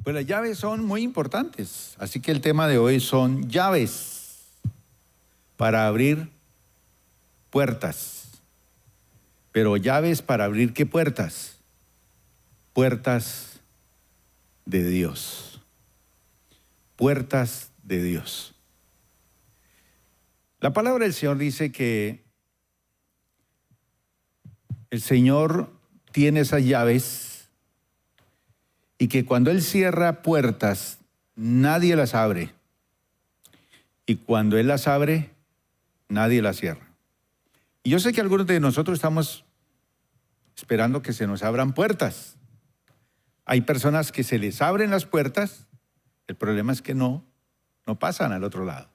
Pues las llaves son muy importantes, así que el tema de hoy son llaves para abrir puertas. Pero llaves para abrir ¿qué puertas? Puertas de Dios. Puertas de Dios. La palabra del Señor dice que el Señor tiene esas llaves y que cuando Él cierra puertas, nadie las abre. Y cuando Él las abre, nadie las cierra. Y yo sé que algunos de nosotros estamos esperando que se nos abran puertas. Hay personas que se les abren las puertas, el problema es que no pasan al otro lado.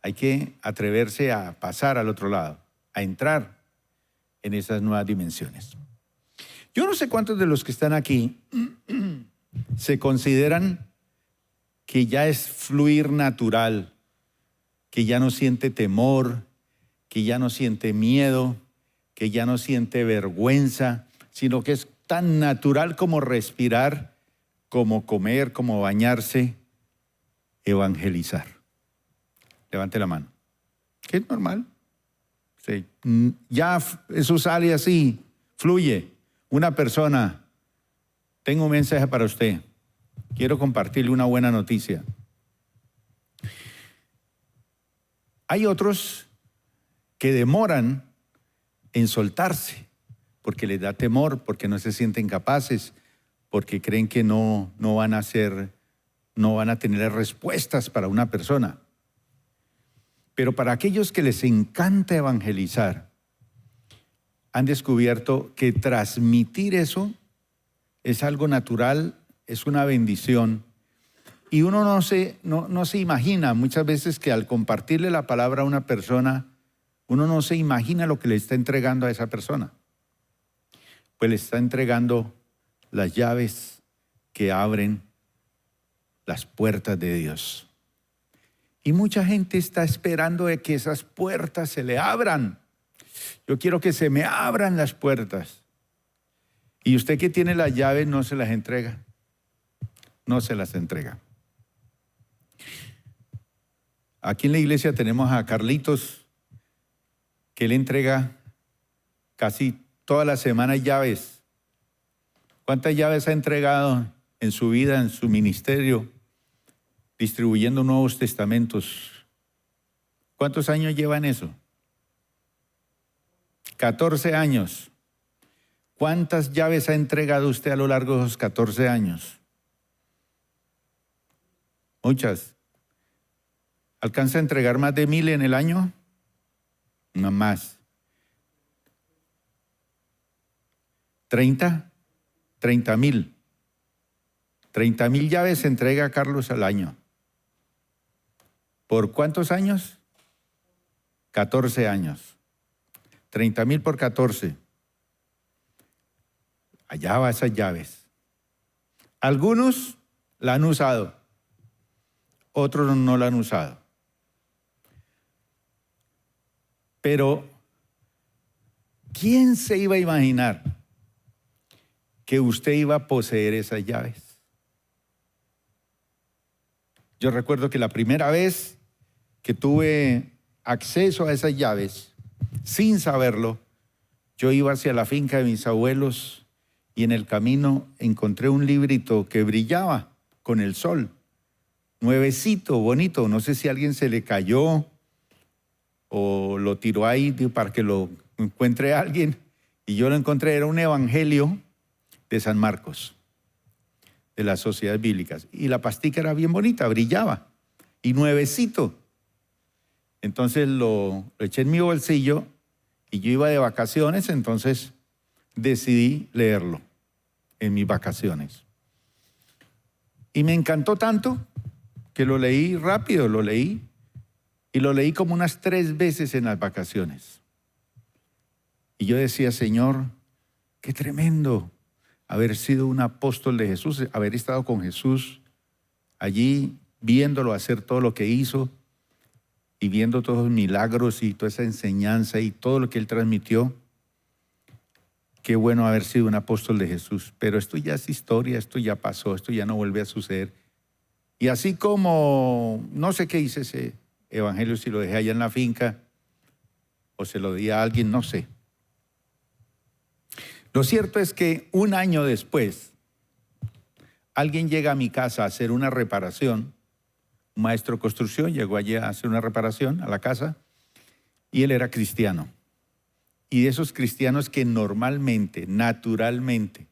Hay que atreverse a pasar al otro lado, a entrar en esas nuevas dimensiones. Yo no sé cuántos de los que están aquí se consideran que ya es fluir natural, que ya no siente temor, que ya no siente miedo, que ya no siente vergüenza, sino que es tan natural como respirar, como comer, como bañarse, evangelizar. Levante la mano. ¿Qué es normal? Sí. Ya eso sale así, fluye. Una persona, tengo un mensaje para usted. Quiero compartirle una buena noticia. Hay otros que demoran en soltarse porque les da temor, porque no se sienten capaces, porque creen que no van a tener respuestas para una persona. Pero para aquellos que les encanta evangelizar, han descubierto que transmitir eso es algo natural, es una bendición. Y uno no se imagina muchas veces que al compartirle la palabra a una persona, uno no se imagina lo que le está entregando a esa persona. Pues le está entregando las llaves que abren las puertas de Dios. Y mucha gente está esperando de que esas puertas se le abran. Yo quiero que se me abran las puertas. Y usted que tiene las llaves no se las entrega. No se las entrega. Aquí en la iglesia tenemos a Carlitos, que le entrega casi toda la semana llaves. ¿Cuántas llaves ha entregado en su vida, en su ministerio, distribuyendo nuevos testamentos? ¿Cuántos años lleva en eso? 14 años. ¿Cuántas llaves ha entregado usted a lo largo de esos 14 años? Muchas. ¿Alcanza a entregar más de 1000 en el año? No más. ¿30? 30,000. 30,000 llaves se entrega a Carlos al año. ¿Por cuántos años? 14 años. 30,000 por 14. Allá va esas llaves. Algunos la han usado, otros no la han usado. Pero, ¿quién se iba a imaginar que usted iba a poseer esas llaves? Yo recuerdo que la primera vez que tuve acceso a esas llaves, sin saberlo, yo iba hacia la finca de mis abuelos y en el camino encontré un librito que brillaba con el sol, nuevecito, bonito. No sé si a alguien se le cayó o lo tiró ahí para que lo encuentre alguien. Y yo lo encontré, era un evangelio de San Marcos, de las sociedades bíblicas. Y la pastica era bien bonita, brillaba y nuevecito. Entonces lo eché en mi bolsillo y yo iba de vacaciones, entonces decidí leerlo en mis vacaciones. Y me encantó tanto que lo leí rápido, y lo leí como unas 3 veces en las vacaciones. Y yo decía, Señor, qué tremendo haber sido un apóstol de Jesús, haber estado con Jesús allí, viéndolo hacer todo lo que hizo y viendo todos los milagros y toda esa enseñanza y todo lo que Él transmitió. qué bueno haber sido un apóstol de Jesús, pero esto ya es historia, esto ya pasó, esto ya no vuelve a suceder. Y así como, no sé qué hice ese evangelio, si lo dejé allá en la finca o se lo di a alguien, no sé. Lo cierto es que un año después, alguien llega a mi casa a hacer una reparación. Un maestro de construcción llegó allí a hacer una reparación a la casa y él era cristiano. Y de esos cristianos que normalmente, naturalmente,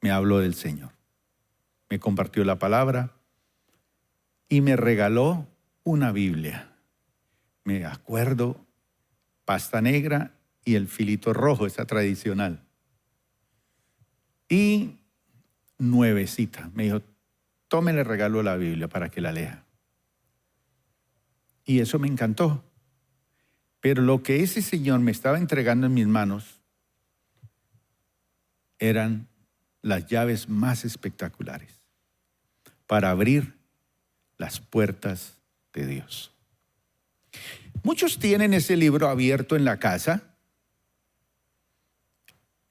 me habló del Señor. Me compartió la palabra y me regaló una Biblia. Me acuerdo, pasta negra y el filito rojo, esa tradicional. Y nuevecita. Me dijo, tome, le regalo la Biblia para que la lea. Y eso me encantó. Pero lo que ese señor me estaba entregando en mis manos eran las llaves más espectaculares para abrir las puertas de Dios. Muchos tienen ese libro abierto en la casa,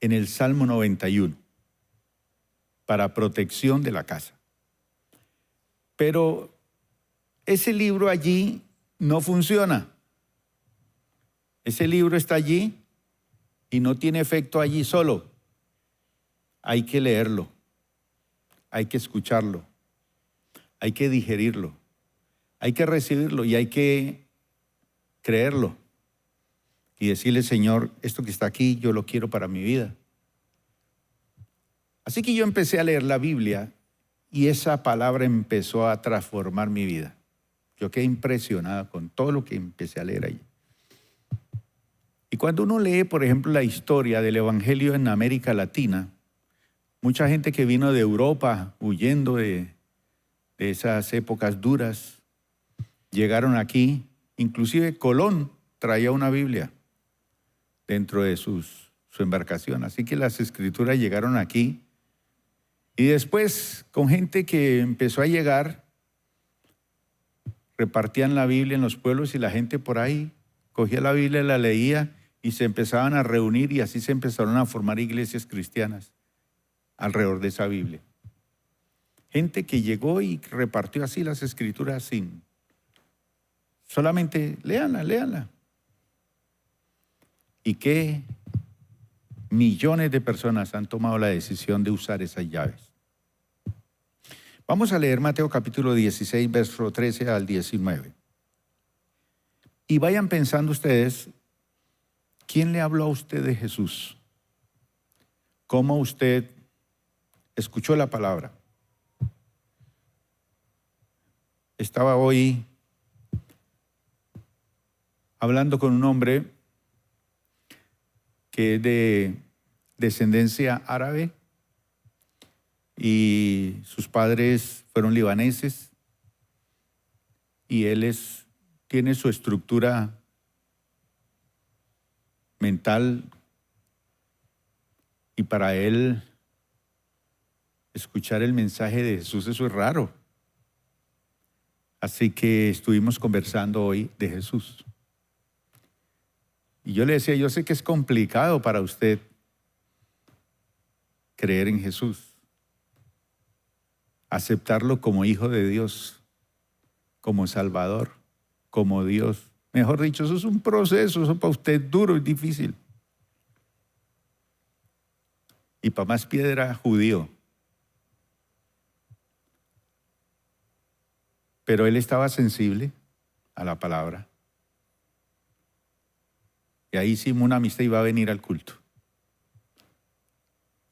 en el Salmo 91, para protección de la casa. Pero ese libro allí no funciona. Ese libro está allí y no tiene efecto allí solo. Hay que leerlo, hay que escucharlo, hay que digerirlo, hay que recibirlo y hay que creerlo. Y decirle, Señor, esto que está aquí, yo lo quiero para mi vida. Así que yo empecé a leer la Biblia y esa palabra empezó a transformar mi vida. Yo quedé impresionado con todo lo que empecé a leer ahí. Y cuando uno lee, por ejemplo, la historia del Evangelio en América Latina, mucha gente que vino de Europa huyendo de esas épocas duras, llegaron aquí, inclusive Colón traía una Biblia dentro de su embarcación. Así que las escrituras llegaron aquí. Y después, con gente que empezó a llegar, repartían la Biblia en los pueblos y la gente por ahí cogía la Biblia, la leía y se empezaban a reunir y así se empezaron a formar iglesias cristianas alrededor de esa Biblia. Gente que llegó y repartió así las escrituras sin... Solamente léanla. Y que millones de personas han tomado la decisión de usar esas llaves. Vamos a leer Mateo capítulo 16, verso 13 al 19. Y vayan pensando ustedes, ¿quién le habló a usted de Jesús? ¿Cómo usted escuchó la palabra? Estaba hoy hablando con un hombre que es de descendencia árabe y sus padres fueron libaneses y él tiene su estructura mental y para él escuchar el mensaje de Jesús, eso es raro. Así que estuvimos conversando hoy de Jesús. Y yo le decía, yo sé que es complicado para usted creer en Jesús, aceptarlo como hijo de Dios, como Salvador, como Dios. Mejor dicho, eso es un proceso, eso para usted es duro y difícil. Y para más piedra, judío. Pero él estaba sensible a la palabra. Y ahí hicimos una amistad y iba a venir al culto.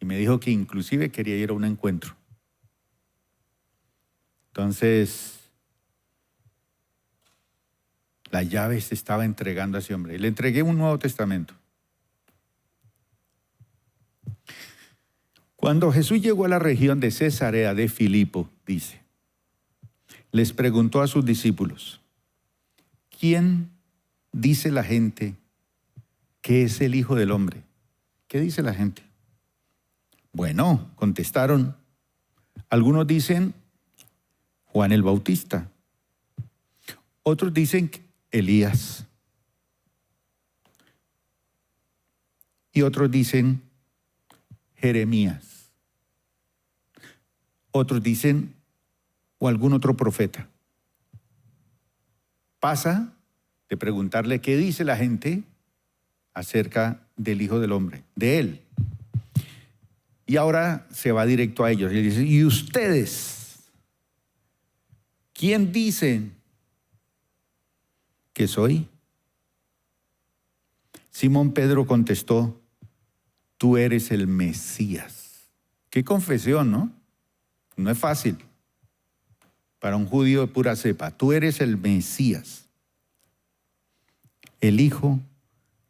Y me dijo que inclusive quería ir a un encuentro. Entonces, la llave se estaba entregando a ese hombre. Le entregué un Nuevo Testamento. Cuando Jesús llegó a la región de Cesarea de Filipo, dice, les preguntó a sus discípulos, ¿quién dice la gente que es el Hijo del Hombre? ¿Qué dice la gente? Bueno, contestaron, algunos dicen Juan el Bautista, otros dicen Elías, y otros dicen Jeremías. Otros dicen o algún otro profeta. Pasa de preguntarle qué dice la gente acerca del Hijo del Hombre, de Él. Y ahora se va directo a ellos y dice, ¿y ustedes? ¿Quién dicen que soy? Simón Pedro contestó, tú eres el Mesías. Qué confesión, ¿no? No es fácil para un judío de pura cepa. Tú eres el Mesías, el Hijo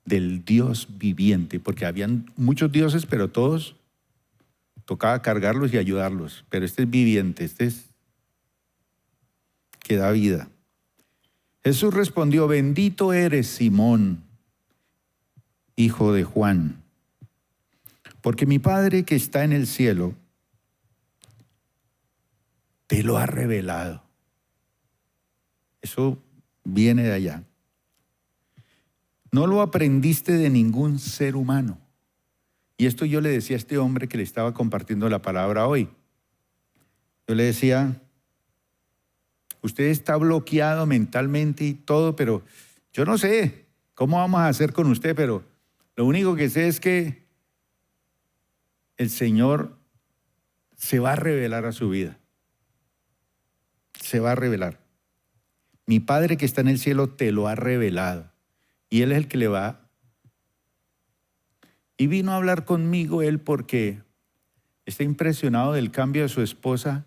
del Dios viviente, porque habían muchos dioses, pero todos tocaba cargarlos y ayudarlos. Pero este es viviente, este es que da vida. Jesús respondió, bendito eres, Simón, hijo de Juan, porque mi Padre que está en el cielo te lo ha revelado. Eso viene de allá. No lo aprendiste de ningún ser humano. Y esto yo le decía a este hombre que le estaba compartiendo la palabra hoy. Yo le decía, usted está bloqueado mentalmente y todo, pero yo no sé cómo vamos a hacer con usted, pero lo único que sé es que el Señor se va a revelar a su vida. Se va a revelar. Mi Padre que está en el cielo te lo ha revelado. Y Él es el que le va. Y vino a hablar conmigo Él porque está impresionado del cambio de su esposa,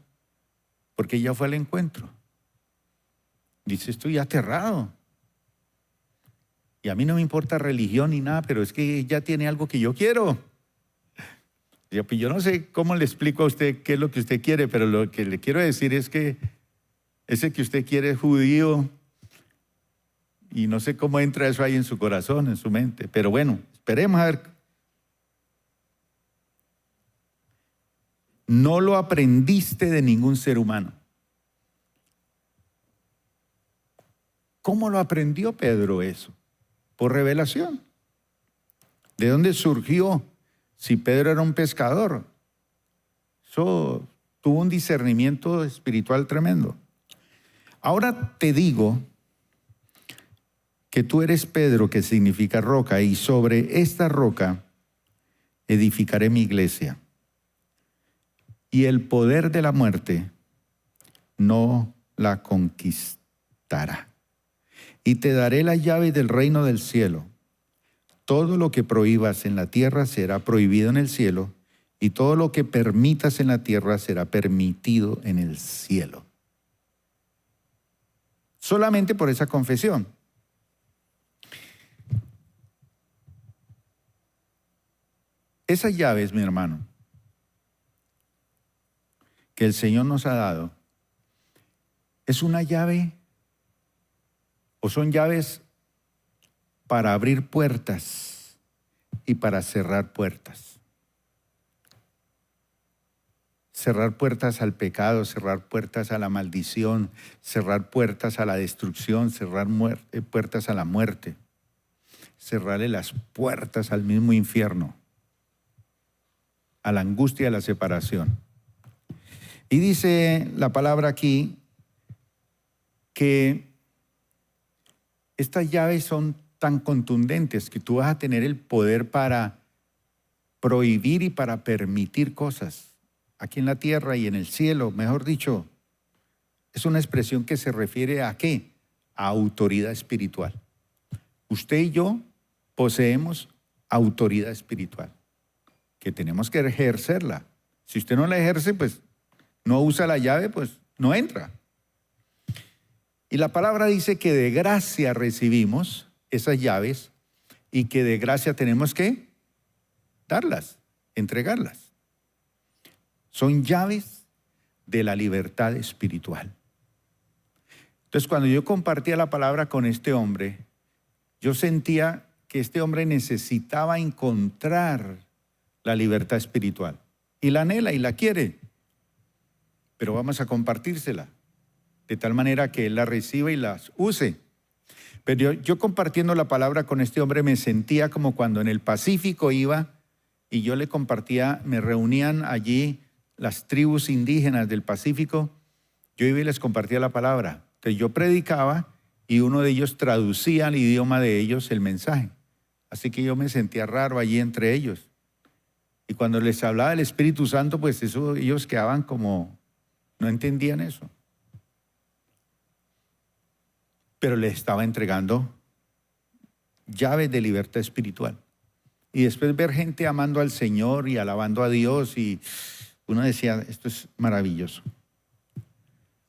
porque ella fue al encuentro. Dice, estoy aterrado. Y a mí no me importa religión ni nada, pero es que ella tiene algo que yo quiero. Yo no sé cómo le explico a usted qué es lo que usted quiere, pero lo que le quiero decir es que ese que usted quiere es judío y no sé cómo entra eso ahí en su corazón, en su mente. Pero bueno, esperemos a ver. No lo aprendiste de ningún ser humano. ¿Cómo lo aprendió Pedro eso? Por revelación. ¿De dónde surgió? Si Pedro era un pescador. Eso tuvo un discernimiento espiritual tremendo. Ahora te digo que tú eres Pedro, que significa roca, y sobre esta roca edificaré mi iglesia. Y el poder de la muerte no la conquistará. Y te daré la llave del reino del cielo. Todo lo que prohíbas en la tierra será prohibido en el cielo, y todo lo que permitas en la tierra será permitido en el cielo. Solamente por esa confesión. Esas llaves, mi hermano, que el Señor nos ha dado, es una llave o son llaves para abrir puertas y para cerrar puertas. Cerrar puertas al pecado, cerrar puertas a la maldición, cerrar puertas a la destrucción, cerrar puertas a la muerte, cerrarle las puertas al mismo infierno, a la angustia y a la separación. Y dice la palabra aquí que estas llaves son tan contundentes que tú vas a tener el poder para prohibir y para permitir cosas aquí en la tierra y en el cielo. Mejor dicho, es una expresión que se refiere a ¿qué? A autoridad espiritual. Usted y yo poseemos autoridad espiritual, que tenemos que ejercerla. Si usted no la ejerce, pues no usa la llave, pues no entra. Y la palabra dice que de gracia recibimos esas llaves y que de gracia tenemos que darlas, entregarlas. Son llaves de la libertad espiritual. Entonces, cuando yo compartía la palabra con este hombre, yo sentía que este hombre necesitaba encontrar la libertad espiritual. Y la anhela y la quiere. Pero vamos a compartírsela, de tal manera que él la reciba y las use. Pero yo compartiendo la palabra con este hombre me sentía como cuando en el Pacífico iba y yo le compartía, me reunían allí las tribus indígenas del Pacífico, yo iba y les compartía la palabra. Entonces yo predicaba y uno de ellos traducía al idioma de ellos el mensaje. Así que yo me sentía raro allí entre ellos. Y cuando les hablaba del Espíritu Santo, pues eso, ellos quedaban como, no entendían eso. Pero les estaba entregando llaves de libertad espiritual. Y después ver gente amando al Señor y alabando a Dios, y uno decía, esto es maravilloso.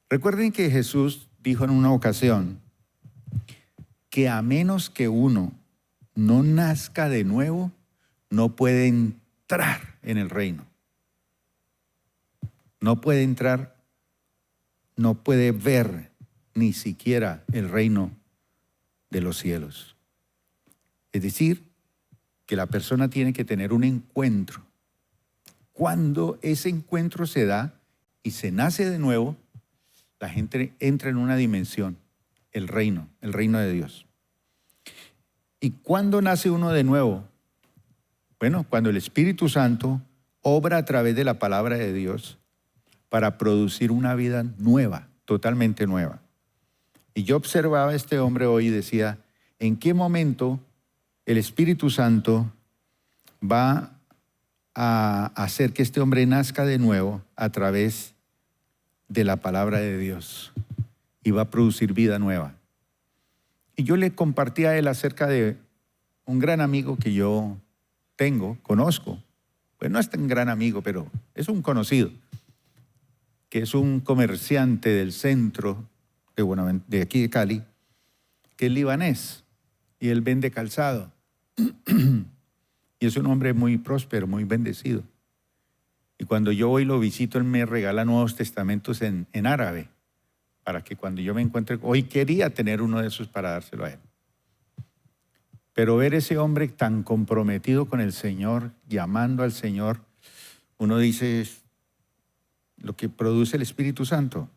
Recuerden que Jesús dijo en una ocasión que a menos que uno no nazca de nuevo, no puede entrar en el reino. No puede entrar, no puede ver ni siquiera el reino de los cielos. Es decir, que la persona tiene que tener un encuentro. Cuando ese encuentro se da y se nace de nuevo, la gente entra en una dimensión, el reino de Dios. ¿Y cuándo nace uno de nuevo? Bueno, cuando el Espíritu Santo obra a través de la palabra de Dios para producir una vida nueva, totalmente nueva. Y yo observaba a este hombre hoy y decía, ¿en qué momento el Espíritu Santo va a hacer que este hombre nazca de nuevo a través de la palabra de Dios y va a producir vida nueva? Y yo le compartí a él acerca de un gran amigo que yo conozco, pues no es tan gran amigo, pero es un conocido, que es un comerciante del centro de aquí de Cali, que es libanés, y él vende calzado. Y es un hombre muy próspero, muy bendecido. Y cuando yo voy y lo visito, él me regala Nuevos Testamentos en árabe, para que cuando yo me encuentre, hoy quería tener uno de esos para dárselo a él. Pero ver ese hombre tan comprometido con el Señor, llamando al Señor, uno dice, es lo que produce el Espíritu Santo.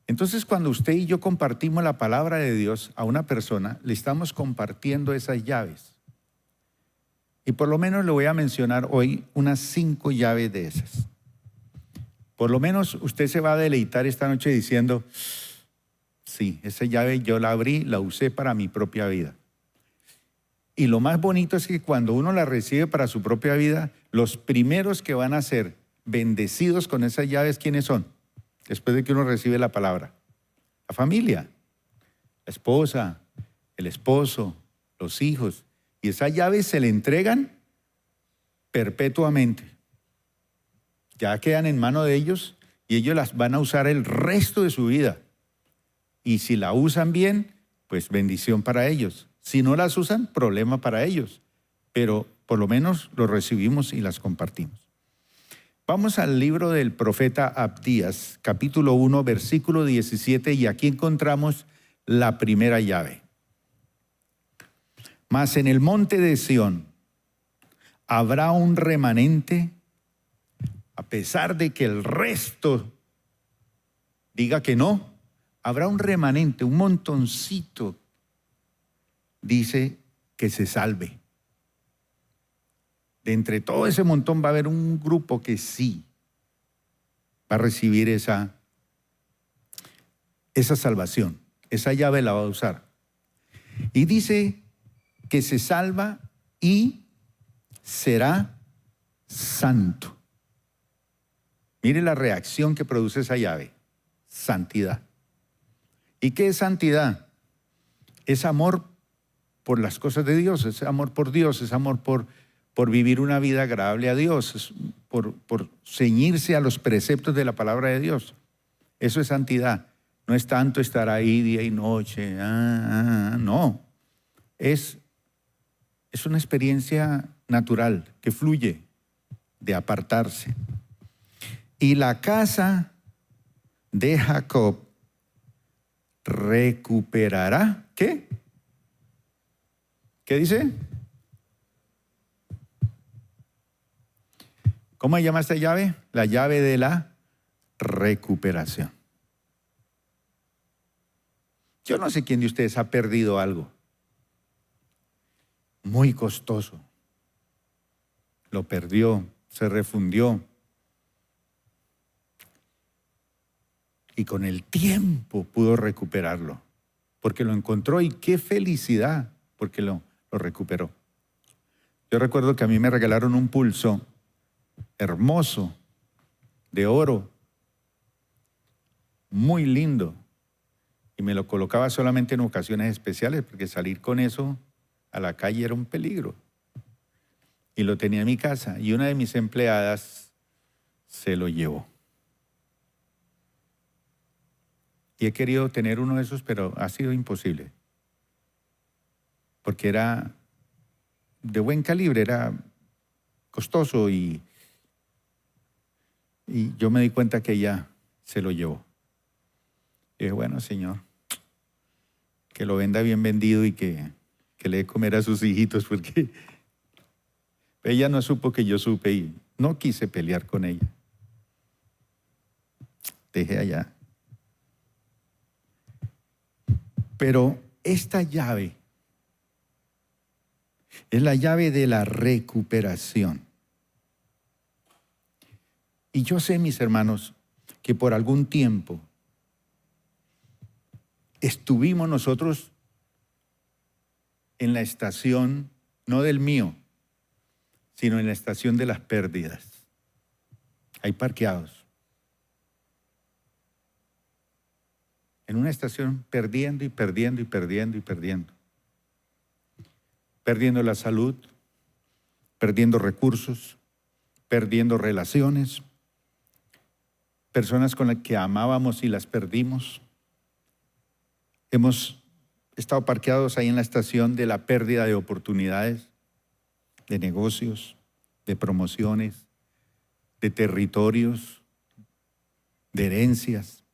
Entonces, cuando usted y yo compartimos la palabra de Dios a una persona, le estamos compartiendo esas llaves. Y por lo menos le voy a mencionar hoy unas 5 llaves de esas. Por lo menos usted se va a deleitar esta noche diciendo, sí, esa llave yo la abrí, la usé para mi propia vida. Y lo más bonito es que cuando uno la recibe para su propia vida, los primeros que van a ser bendecidos con esas llaves, ¿quiénes son? Después de que uno recibe la palabra. La familia, la esposa, el esposo, los hijos. Y esas llaves se le entregan perpetuamente. Ya quedan en mano de ellos y ellos las van a usar el resto de su vida. Y si la usan bien, pues bendición para ellos. Si no las usan, problema para ellos. Pero por lo menos lo recibimos y las compartimos. Vamos al libro del profeta Abdías, capítulo 1, versículo 17, y aquí encontramos la primera llave. Mas en el monte de Sión habrá un remanente, a pesar de que el resto diga que no, habrá un remanente, un montoncito, dice, que se salve. De entre todo ese montón va a haber un grupo que sí va a recibir esa salvación. Esa llave la va a usar. Y dice que se salva y será santo. Mire la reacción que produce esa llave. Santidad. ¿Y qué es santidad? Es amor por las cosas de Dios, es amor por Dios, es amor por vivir una vida agradable a Dios, es por ceñirse a los preceptos de la palabra de Dios. Eso es santidad. No es tanto estar ahí día y noche, no. Es una experiencia natural que fluye de apartarse. Y la casa de Jacob recuperará, ¿qué? ¿Qué dice? ¿Cómo se llama esta llave? La llave de la recuperación. Yo no sé quién de ustedes ha perdido algo muy costoso. Lo perdió, se refundió. Y con el tiempo pudo recuperarlo, porque lo encontró, y qué felicidad, porque lo recuperó. Yo recuerdo que a mí me regalaron un pulso hermoso, de oro, muy lindo, y me lo colocaba solamente en ocasiones especiales, porque salir con eso a la calle era un peligro. Y lo tenía en mi casa, y una de mis empleadas se lo llevó. Y he querido tener uno de esos, pero ha sido imposible. Porque era de buen calibre, era costoso, y yo me di cuenta que ella se lo llevó. Y dije, bueno, Señor, que lo venda bien vendido y que le dé comer a sus hijitos, porque ella no supo que yo supe y no quise pelear con ella. Dejé allá. Pero esta llave es la llave de la recuperación. Y yo sé, mis hermanos, que por algún tiempo estuvimos nosotros en la estación, no del mío, sino en la estación de las pérdidas. Ahí parqueados. En una estación perdiendo y perdiendo y perdiendo y perdiendo. Perdiendo la salud, perdiendo recursos, perdiendo relaciones, personas con las que amábamos y las perdimos. Hemos estado parqueados ahí en la estación de la pérdida de oportunidades, de negocios, de promociones, de territorios, de herencias.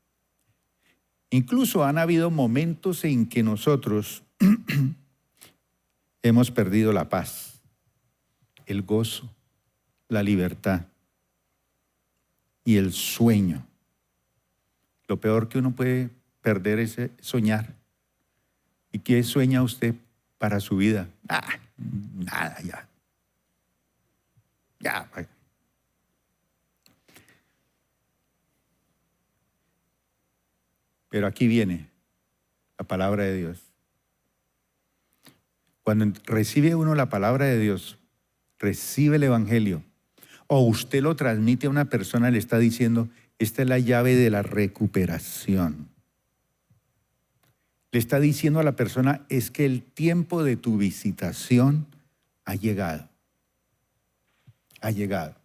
Incluso han habido momentos en que nosotros hemos perdido la paz, el gozo, la libertad y el sueño. Lo peor que uno puede perder es soñar. ¿Y qué sueña usted para su vida? Nada, ya. Ya. Pero aquí viene la palabra de Dios. Cuando recibe uno la palabra de Dios, recibe el Evangelio, o usted lo transmite a una persona, le está diciendo, esta es la llave de la recuperación. Le está diciendo a la persona, es que el tiempo de tu visitación ha llegado. Ha llegado.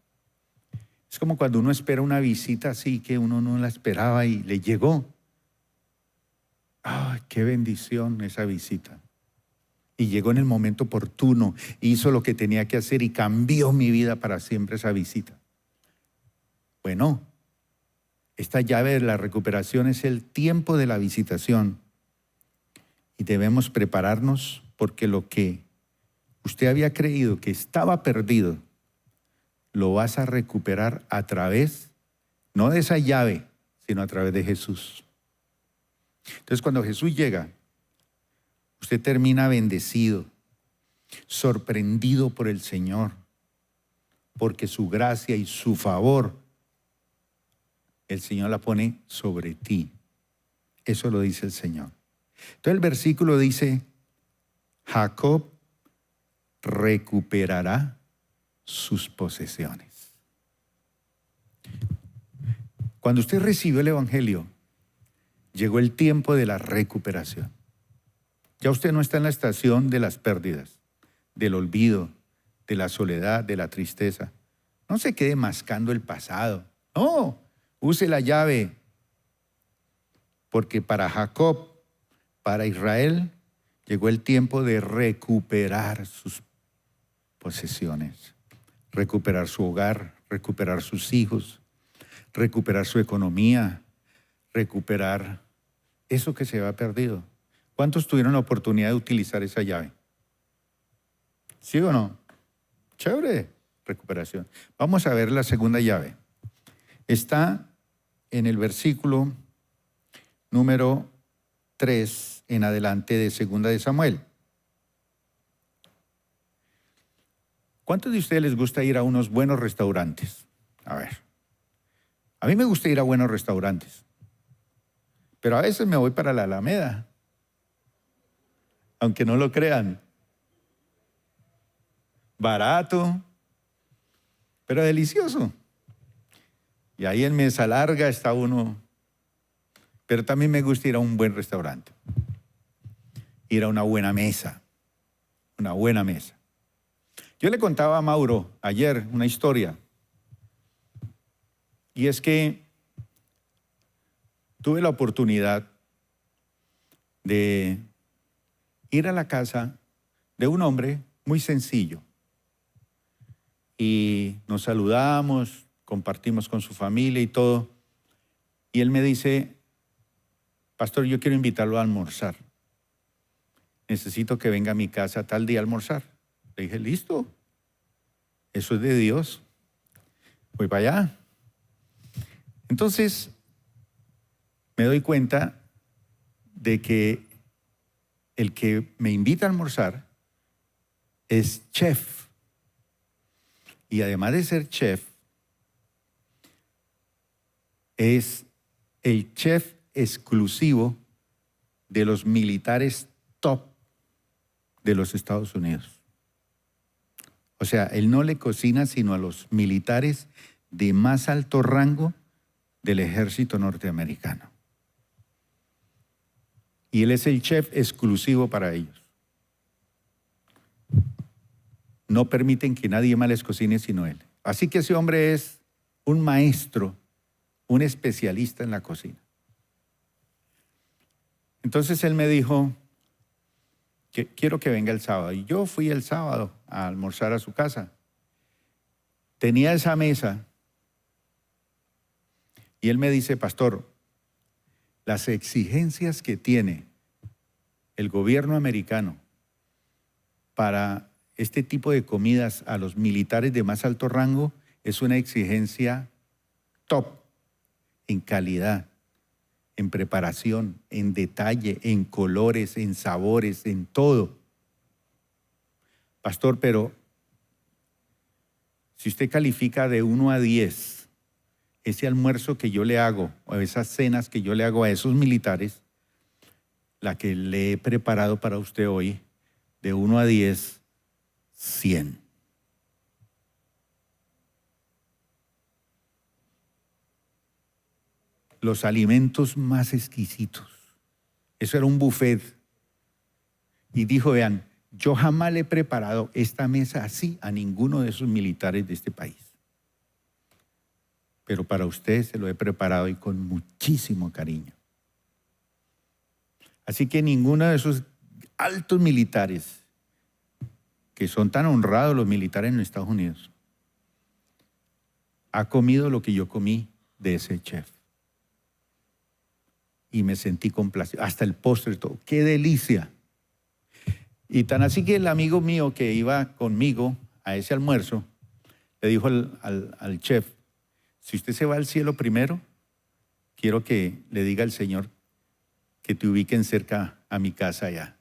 Es como cuando uno espera una visita así que uno no la esperaba y le llegó. ¡Ay, qué bendición esa visita! Y llegó en el momento oportuno, hizo lo que tenía que hacer y cambió mi vida para siempre esa visita. Bueno, esta llave de la recuperación es el tiempo de la visitación. Y debemos prepararnos porque lo que usted había creído que estaba perdido, lo vas a recuperar a través, no de esa llave, sino a través de Jesús. Entonces, cuando Jesús llega, usted termina bendecido, sorprendido por el Señor, porque su gracia y su favor, el Señor la pone sobre ti. Eso lo dice el Señor. Entonces el versículo dice, Jacob recuperará sus posesiones. Cuando usted recibió el Evangelio, llegó el tiempo de la recuperación. Ya usted no está en la estación de las pérdidas, del olvido, de la soledad, de la tristeza. No se quede mascando el pasado. No, use la llave. Porque para Jacob, para Israel, llegó el tiempo de recuperar sus posesiones, recuperar su hogar, recuperar sus hijos, recuperar su economía, recuperar eso que se había perdido. ¿Cuántos tuvieron la oportunidad de utilizar esa llave? ¿Sí o no? Chévere, recuperación. Vamos a ver la segunda llave. Está en el versículo número 3 en adelante de 2 de Samuel. ¿Cuántos de ustedes les gusta ir a unos buenos restaurantes? A ver, a mí me gusta ir a buenos restaurantes, pero a veces me voy para la Alameda, aunque no lo crean. Barato, pero delicioso. Y ahí en mesa larga está uno. Pero también me gusta ir a un buen restaurante. Ir a una buena mesa. Una buena mesa. Yo le contaba a Mauro ayer una historia. Y es que tuve la oportunidad de ir a la casa de un hombre muy sencillo. Y nos saludamos, compartimos con su familia y todo. Y él me dice: pastor, yo quiero invitarlo a almorzar. Necesito que venga a mi casa tal día a almorzar. Le dije: listo, eso es de Dios. Voy para allá. Entonces, me doy cuenta de que el que me invita a almorzar es chef. Y además de ser chef, es el chef exclusivo de los militares top de los Estados Unidos. O sea, él no le cocina sino a los militares de más alto rango del ejército norteamericano. Y él es el chef exclusivo para ellos. No permiten que nadie más les cocine sino él. Así que ese hombre es un maestro, un especialista en la cocina. Entonces él me dijo que quiero que venga el sábado. Y yo fui el sábado a almorzar a su casa. Tenía esa mesa y él me dice: pastor, las exigencias que tiene el gobierno americano para este tipo de comidas a los militares de más alto rango es una exigencia top en calidad, en preparación, en detalle, en colores, en sabores, en todo. Pastor, pero si usted califica de 1 a 10 ese almuerzo que yo le hago o esas cenas que yo le hago a esos militares, la que le he preparado para usted hoy, de 1 a 10, 100. Los alimentos más exquisitos. Eso era un buffet. Y dijo: vean, yo jamás le he preparado esta mesa así a ninguno de esos militares de este país. Pero para usted se lo he preparado y con muchísimo cariño. Así que ninguno de esos altos militares, que son tan honrados los militares en Estados Unidos, ha comido lo que yo comí de ese chef. Y me sentí complacido, hasta el postre y todo. ¡Qué delicia! Y tan así que el amigo mío que iba conmigo a ese almuerzo, le dijo al chef: si usted se va al cielo primero, quiero que le diga al Señor que te ubiquen cerca a mi casa allá.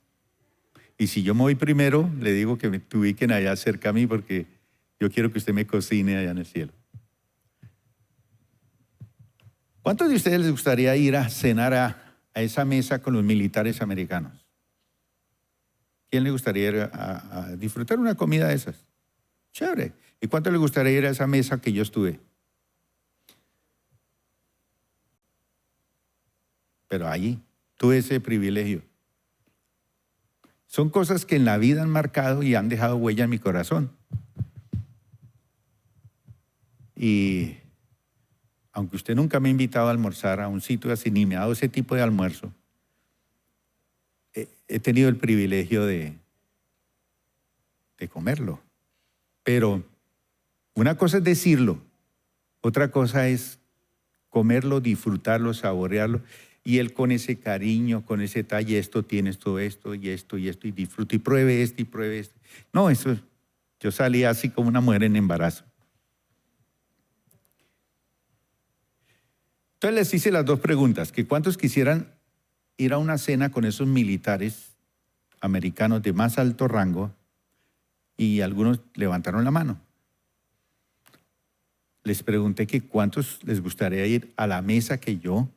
Y si yo me voy primero, le digo que me ubiquen allá cerca a mí, porque yo quiero que usted me cocine allá en el cielo. ¿Cuántos de ustedes les gustaría ir a cenar a esa mesa con los militares americanos? ¿Quién le gustaría ir a disfrutar una comida de esas? Chévere. ¿Y cuánto le gustaría ir a esa mesa que yo estuve? Pero allí tuve ese privilegio. Son cosas que en la vida han marcado y han dejado huella en mi corazón. Y aunque usted nunca me ha invitado a almorzar a un sitio así, ni me ha dado ese tipo de almuerzo, he tenido el privilegio de comerlo. Pero una cosa es decirlo, otra cosa es comerlo, disfrutarlo, saborearlo. Y él con ese cariño, con ese detalle: esto tiene esto, y esto, y disfruta, y pruebe esto, y pruebe esto. No, eso, yo salí así como una mujer en embarazo. Entonces les hice las dos preguntas: que cuántos quisieran ir a una cena con esos militares americanos de más alto rango y algunos levantaron la mano. Les pregunté que cuántos les gustaría ir a la mesa que yo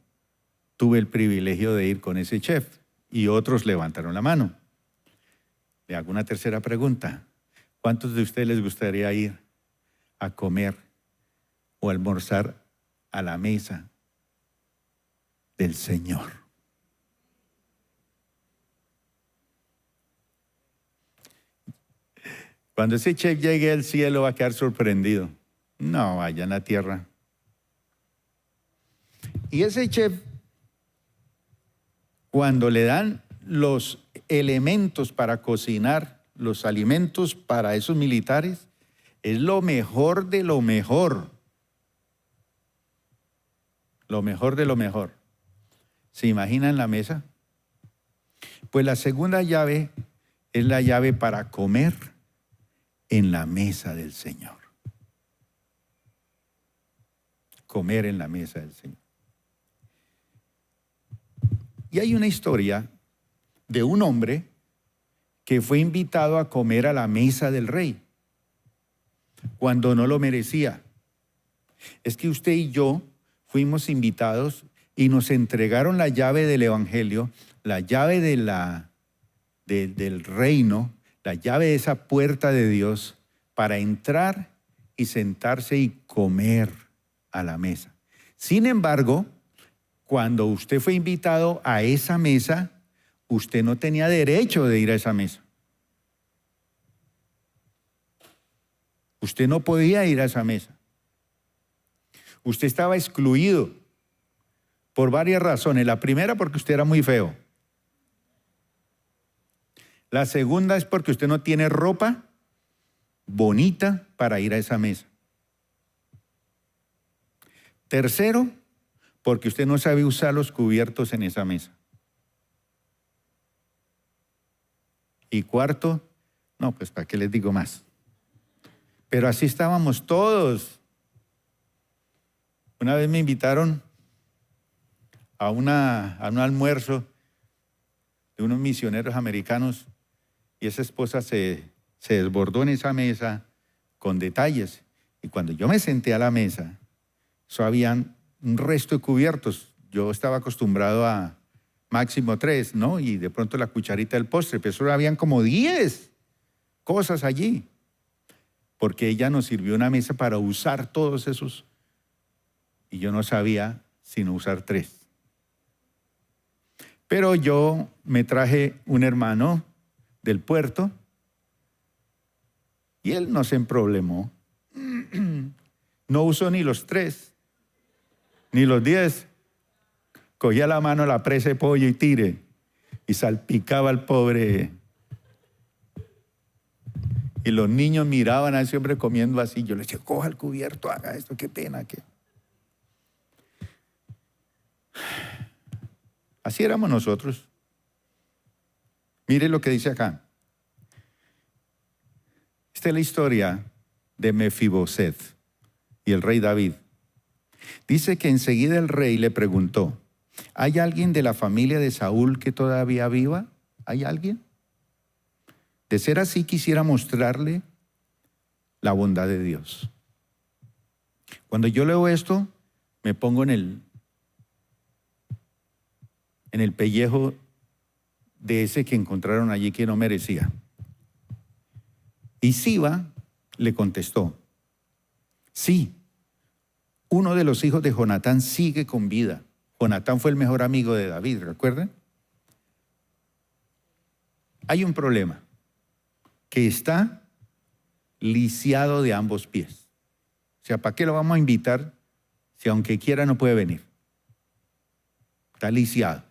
tuve el privilegio de ir con ese chef y otros levantaron la mano. Le hago una tercera pregunta. ¿Cuántos de ustedes les gustaría ir a comer o almorzar a la mesa del Señor? Cuando ese chef llegue al cielo va a quedar sorprendido. No, allá en la tierra. Y ese chef, cuando le dan los elementos para cocinar los alimentos para esos militares, es lo mejor de lo mejor. Lo mejor de lo mejor. ¿Se imaginan la mesa? Pues la segunda llave es la llave para comer en la mesa del Señor. Comer en la mesa del Señor. Y hay una historia de un hombre que fue invitado a comer a la mesa del rey cuando no lo merecía. Es que usted y yo fuimos invitados y nos entregaron la llave del evangelio, la llave del reino, la llave de esa puerta de Dios para entrar y sentarse y comer a la mesa. Sin embargo, cuando usted fue invitado a esa mesa, usted no tenía derecho de ir a esa mesa. Usted no podía ir a esa mesa. Usted estaba excluido por varias razones. La primera, porque usted era muy feo. La segunda es porque usted no tiene ropa bonita para ir a esa mesa. Tercero, porque usted no sabe usar los cubiertos en esa mesa. Y cuarto, no, pues ¿para qué les digo más? Pero así estábamos todos. Una vez me invitaron a un almuerzo de unos misioneros americanos y esa esposa se desbordó en esa mesa con detalles. Y cuando yo me senté a la mesa, eso habían un resto de cubiertos. Yo estaba acostumbrado a máximo 3, ¿no? Y de pronto la cucharita del postre, pero eso habían como 10 cosas allí. Porque ella nos sirvió una mesa para usar todos esos. Y yo no sabía sino usar 3. Pero yo me traje un hermano del puerto y él no se emproblemó. No usó ni los 3, ni los 10. Cogía la mano la presa de pollo y tire. Y salpicaba al pobre. Y los niños miraban a ese hombre comiendo así. Yo le decía, coja el cubierto, haga esto, qué pena. Así éramos nosotros. Mire lo que dice acá. Esta es la historia de Mefiboset y el rey David. Dice que enseguida el rey le preguntó, ¿hay alguien de la familia de Saúl que todavía viva? ¿Hay alguien? De ser así, quisiera mostrarle la bondad de Dios. Cuando yo leo esto, me pongo en el pellejo de ese que encontraron allí que no merecía. Y Siba le contestó, sí, uno de los hijos de Jonatán sigue con vida. Jonatán fue el mejor amigo de David, ¿recuerdan? Hay un problema, que está lisiado de ambos pies. O sea, ¿para qué lo vamos a invitar si aunque quiera no puede venir? Está lisiado.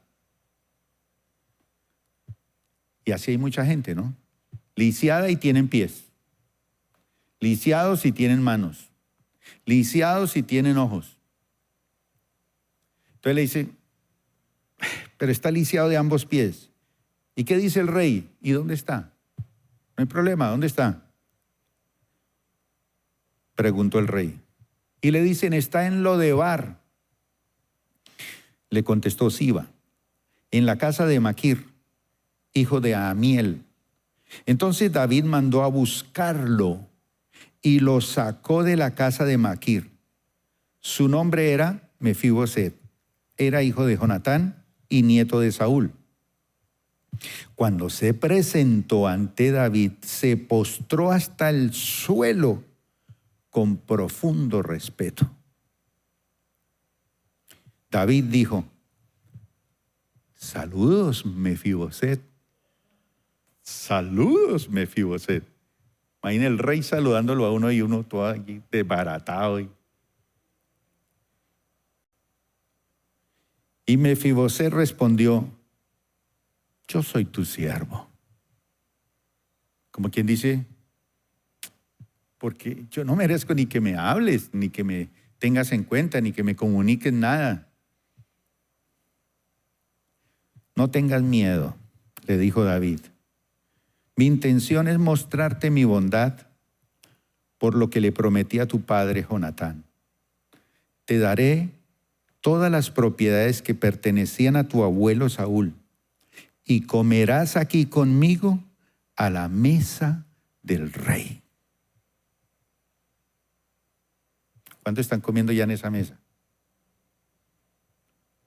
Y así hay mucha gente, ¿no? Lisiada y tienen pies. Lisiados y tienen manos. Lisiados y tienen ojos. Entonces le dice, pero está lisiado de ambos pies. ¿Y qué dice el rey? ¿Y dónde está? No hay problema, ¿dónde está? Preguntó el rey. Y le dicen, está en Lodebar. Le contestó Siba. en la casa de Maquir, hijo de Amiel. Entonces David mandó a buscarlo y lo sacó de la casa de Maquir. Su nombre era Mefiboset, era hijo de Jonatán y nieto de Saúl. Cuando se presentó ante David, se postró hasta el suelo con profundo respeto. David dijo: saludos, Mefiboset. Saludos, Mefiboset. Imagina el rey saludándolo a uno y uno todo aquí desbaratado. Y Mefiboset respondió: yo soy tu siervo. Como quien dice, porque yo no merezco ni que me hables, ni que me tengas en cuenta, ni que me comuniques nada. No tengas miedo, le dijo David. Mi intención es mostrarte mi bondad por lo que le prometí a tu padre Jonatán. Te daré todas las propiedades que pertenecían a tu abuelo Saúl, y comerás aquí conmigo a la mesa del rey. ¿Cuántos están comiendo ya en esa mesa?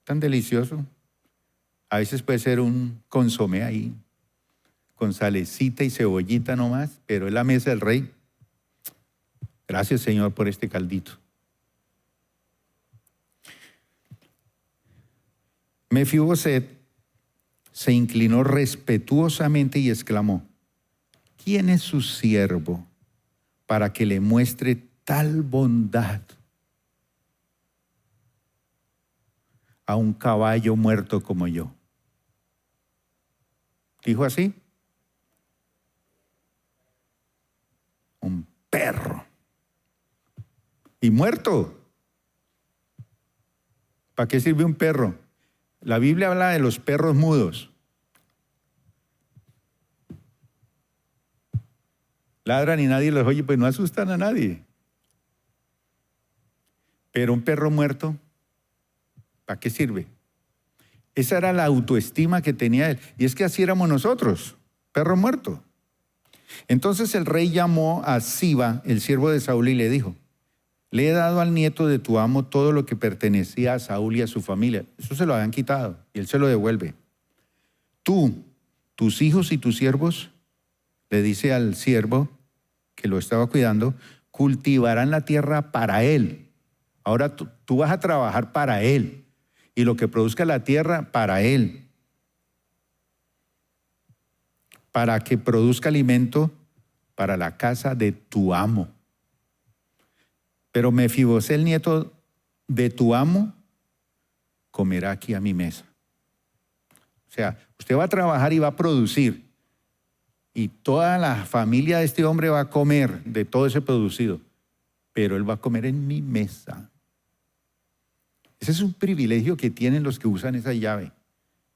Tan delicioso. A veces puede ser un consomé ahí, con salecita y cebollita nomás, pero es la mesa del rey. Gracias, Señor, por este caldito. Mefiboset se inclinó respetuosamente y exclamó: ¿quién es su siervo para que le muestre tal bondad a un caballo muerto como yo? Dijo así: un perro. Y muerto. ¿Para qué sirve un perro? La Biblia habla de los perros mudos. Ladran y nadie los oye, pues no asustan a nadie. Pero un perro muerto, ¿para qué sirve? Esa era la autoestima que tenía él. Y es que así éramos nosotros, perro muerto. Entonces el rey llamó a Siba, el siervo de Saúl, y le dijo: le he dado al nieto de tu amo todo lo que pertenecía a Saúl y a su familia. Eso se lo habían quitado y él se lo devuelve. Tú, tus hijos y tus siervos, le dice al siervo que lo estaba cuidando, cultivarán la tierra para él. Ahora tú vas a trabajar para él, y lo que produzca la tierra para él, para que produzca alimento para la casa de tu amo. Pero Mefiboset, el nieto de tu amo, comerá aquí a mi mesa. O sea, usted va a trabajar y va a producir, y toda la familia de este hombre va a comer de todo ese producido, pero él va a comer en mi mesa. Ese es un privilegio que tienen los que usan esa llave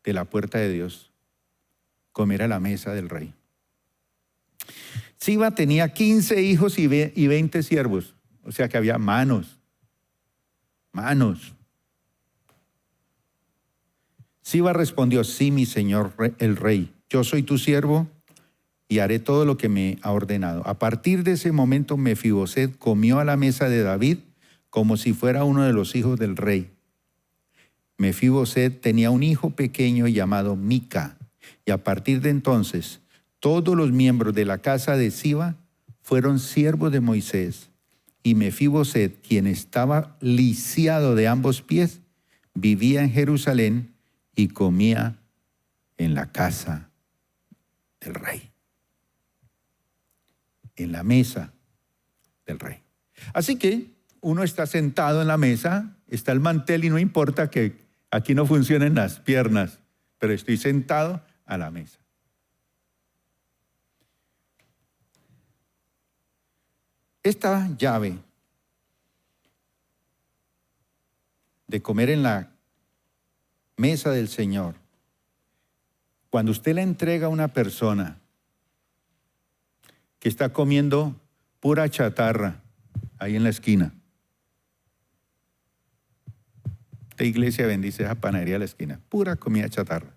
de la puerta de Dios: comer a la mesa del rey. Siba tenía 15 hijos y 20 siervos, o sea que había manos. Siba respondió: sí, mi señor el rey, yo soy tu siervo y haré todo lo que me ha ordenado. A partir de ese momento, Mefiboset comió a la mesa de David como si fuera uno de los hijos del rey. Mefiboset tenía un hijo pequeño llamado Mica, y a partir de entonces, todos los miembros de la casa de Siba fueron siervos de Moisés. Y Mefiboset, quien estaba lisiado de ambos pies, vivía en Jerusalén y comía en la casa del rey. En la mesa del rey. Así que uno está sentado en la mesa, está el mantel y no importa que aquí no funcionen las piernas, pero estoy sentado a la mesa. Esta llave de comer en la mesa del Señor, cuando usted la entrega a una persona que está comiendo pura chatarra ahí en la esquina. Esta iglesia bendice esa panadería de la esquina, pura comida chatarra.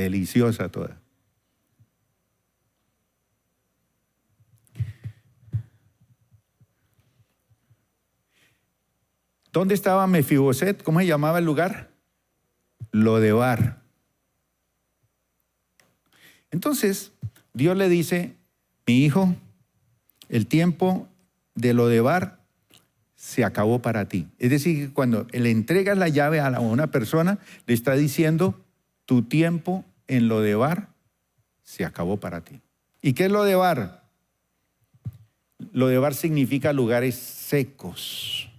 deliciosa toda. ¿Dónde estaba Mefiboset? ¿Cómo se llamaba el lugar? Lodebar. Entonces, Dios le dice, mi hijo, el tiempo de Lodebar se acabó para ti. Es decir, cuando le entregas la llave a una persona, le está diciendo, tu tiempo en Lodebar se acabó para ti. ¿Y qué es Lodebar? Lodebar significa lugares secos,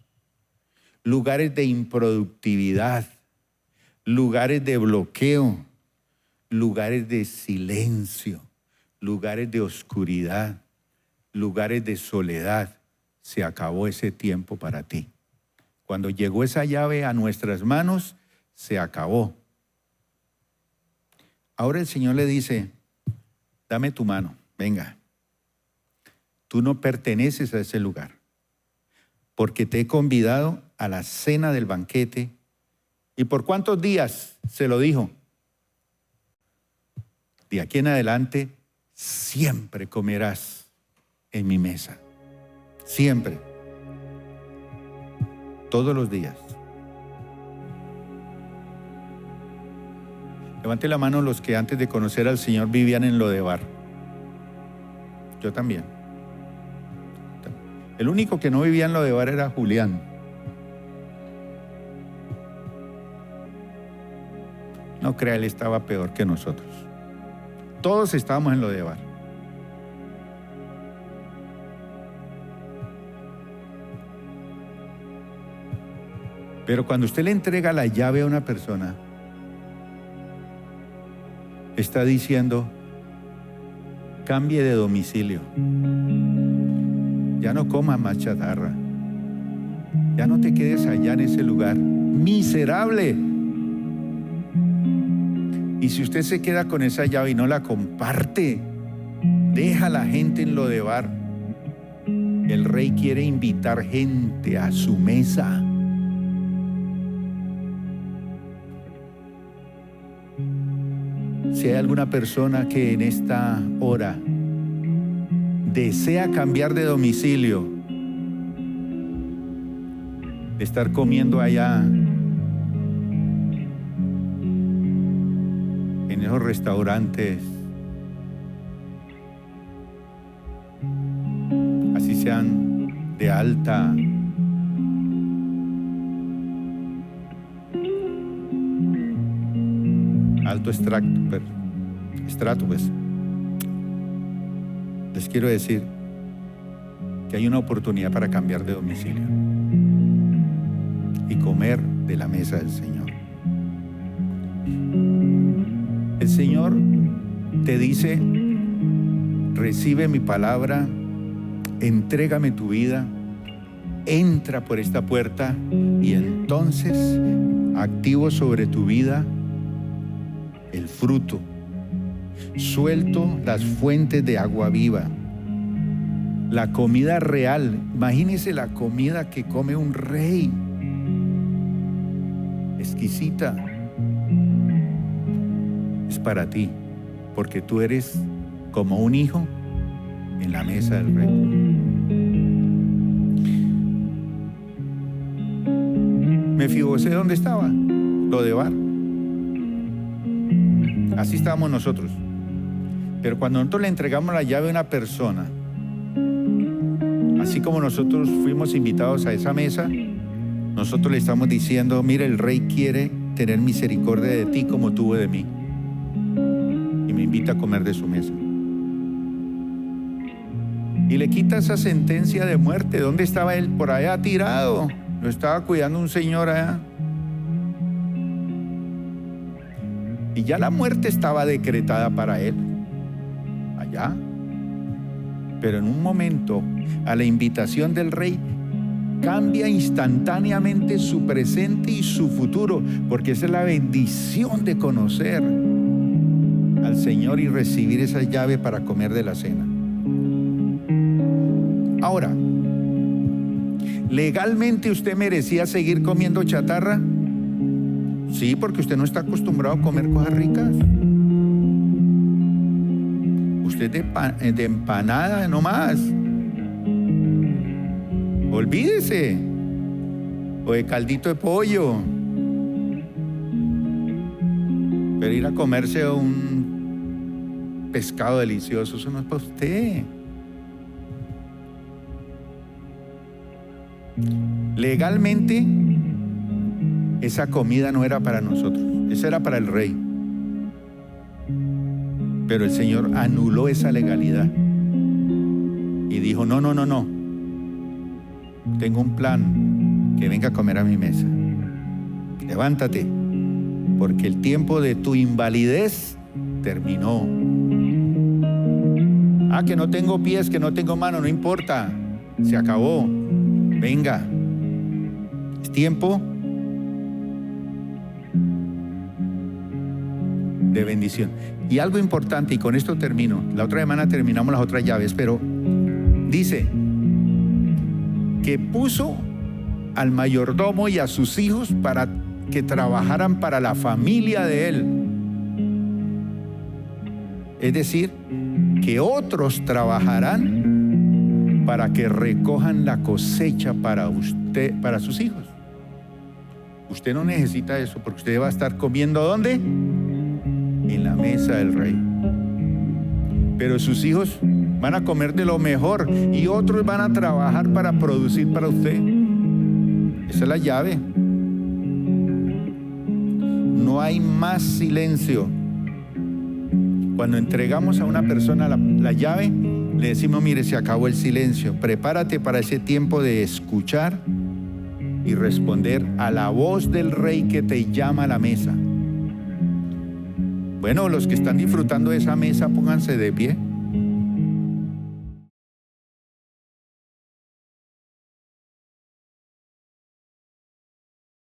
lugares de improductividad, lugares de bloqueo, lugares de silencio, lugares de oscuridad, lugares de soledad. Se acabó ese tiempo para ti. Cuando llegó esa llave a nuestras manos, se acabó. Ahora el Señor le dice, dame tu mano, venga. Tú no perteneces a ese lugar, porque te he convidado a la cena del banquete. ¿Y por cuántos días? Se lo dijo. De aquí en adelante, siempre comerás en mi mesa. Siempre. Todos los días. Levante la mano los que antes de conocer al Señor vivían en Lodebar. Yo también. El único que no vivía en Lodebar era Julián. No crea, él estaba peor que nosotros. Todos estábamos en Lodebar. Pero cuando usted le entrega la llave a una persona, está diciendo, cambie de domicilio. Ya no coma más chatarra. Ya no te quedes allá en ese lugar. Miserable. Y si usted se queda con esa llave y no la comparte, deja a la gente en Lodebar. El rey quiere invitar gente a su mesa. Si hay alguna persona que en esta hora desea cambiar de domicilio, de estar comiendo allá en esos restaurantes, así sean de alta alto estrato, pues les quiero decir que hay una oportunidad para cambiar de domicilio y comer de la mesa del Señor. El Señor te dice, recibe mi palabra, entrégame tu vida, entra por esta puerta y entonces activo sobre tu vida el fruto, suelto las fuentes de agua viva, la comida real. Imagínese la comida que come un rey, exquisita, es para ti, porque tú eres como un hijo en la mesa del rey. Mefiboset, ¿dónde estaba? Lodebar. Así estábamos nosotros. Pero cuando nosotros le entregamos la llave a una persona, así como nosotros fuimos invitados a esa mesa, nosotros le estamos diciendo, mira, el rey quiere tener misericordia de ti como tuvo de mí. Y me invita a comer de su mesa. Y le quita esa sentencia de muerte. ¿Dónde estaba él? Por allá tirado. Lo estaba cuidando un señor allá. Y ya la muerte estaba decretada para él, allá. Pero en un momento, a la invitación del rey, cambia instantáneamente su presente y su futuro, porque esa es la bendición de conocer al Señor y recibir esa llave para comer de la cena. Ahora, ¿legalmente usted merecía seguir comiendo chatarra? Sí, porque usted no está acostumbrado a comer cosas ricas. usted es de empanada nomás. Olvídese. O de caldito de pollo. Pero ir a comerse un pescado delicioso, eso no es para usted. Legalmente, esa comida no era para nosotros, esa era para el rey. Pero el Señor anuló esa legalidad y dijo, no. Tengo un plan, que venga a comer a mi mesa. Levántate, porque el tiempo de tu invalidez terminó. Que no tengo pies, que no tengo mano, no importa, se acabó. Venga, es tiempo de bendición. Y algo importante, y con esto termino, la otra semana terminamos las otras llaves, pero dice que puso al mayordomo y a sus hijos para que trabajaran para la familia de él. Es decir, que otros trabajarán para que recojan la cosecha para usted, para sus hijos. Usted no necesita eso, porque usted va a estar comiendo ¿dónde? En la mesa del rey. Pero sus hijos van a comer de lo mejor y otros van a trabajar para producir para usted. Esa es la llave. No hay más silencio. Cuando entregamos a una persona la llave, le decimos, mire, se acabó el silencio. Prepárate para ese tiempo de escuchar y responder a la voz del rey que te llama a la mesa. Bueno, los que están disfrutando de esa mesa, pónganse de pie.